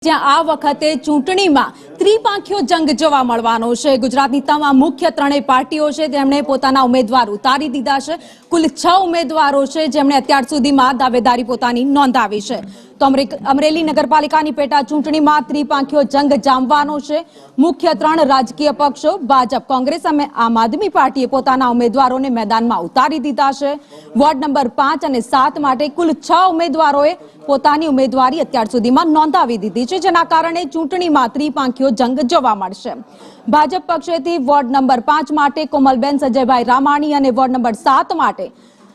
જ્યાં આ વખતે ચૂંટણીમાં ત્રિપાંખીયો જંગ જોવા મળવાનો છે। ગુજરાતની તમામ મુખ્ય ત્રણેય પાર્ટીઓ છે તેમણે પોતાના ઉમેદવાર ઉતારી દીધા છે। કુલ 6 ઉમેદવારો છે જેમણે અત્યાર સુધીમાં દાવેદારી પોતાની નોંધાવી છે। તો અમરેલી નગરપાલિકાની પેટા ચૂંટણીમાં ત્રિપાંખીયો જંગ જામવાનો છે। મુખ્ય ત્રણ રાજકીય પક્ષો ભાજપ, કોંગ્રેસ અને આમ આદમી પાર્ટીએ પોતાના ઉમેદવારોને મેદાનમાં ઉતારી દીધા છે। વોર્ડ નંબર 5 અને 7 માટે કુલ 6 ઉમેદવારોએ પોતાની ઉમેદવારી અત્યાર સુધીમાં નોંધાવી દીધી છે, જેના કારણે ચૂંટણીમાં ત્રિપાંખીયો જંગ જોવા મળશે। ભાજપ પક્ષેથી વોર્ડ નંબર 5 માટે કોમલબેન સંજયભાઈ રામાણી અને વોર્ડ નંબર 7 માટે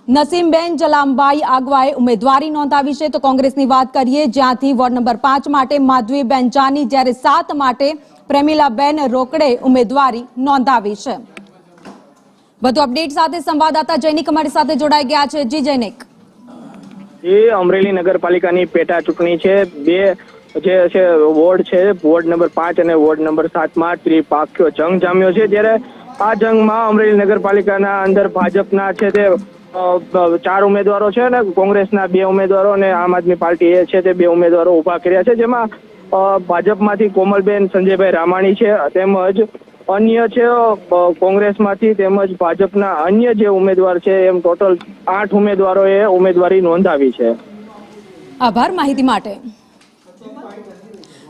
નસીમબેન જલામભાઈ આગવાએ ઉમેદવારી નોંધાવી છે। તો કોંગ્રેસની વાત કરીએ જ્યાંથી વોર્ડ નંબર 5 માટે માધવીબેન જાની, જ્યારે 7 માટે પ્રેમિલાબેન રોકડે ઉમેદવારી નોંધાવી છે। વધુ અપડેટ સાથે સંવાદદાતા જૈનિક અમારી સાથે જોડાઈ ગયા છે। જી જૈનિક। અમરેલી નગરપાલિકાની પેટા ચૂંટણી છે। બે જે છે વોર્ડ છે, વોર્ડ નંબર 5 અને વોર્ડ નંબર 7 માં ત્રિપાંખીયો જંગ જામ્યો છે। ત્યારે આ જંગમાં અમરેલી નગરપાલિકાના અંદર ભાજપના છે તે 4 ઉમેદવારો છે અને કોંગ્રેસના 2 ઉમેદવારો અને આમ આદમી પાર્ટીએ છે તે 2 ઉમેદવારો ઉભા કર્યા છે, જેમાં ભાજપમાંથી કોમલબેન સંજયભાઈ રામાણી છે, તેમજ અન્ય છે કોંગ્રેસમાંથી તેમજ ભાજપના અન્ય જે ઉમેદવાર છે, એમ ટોટલ 8 ઉમેદવારોએ ઉમેદવારી નોંધાવી છે। આભાર માહિતી માટે।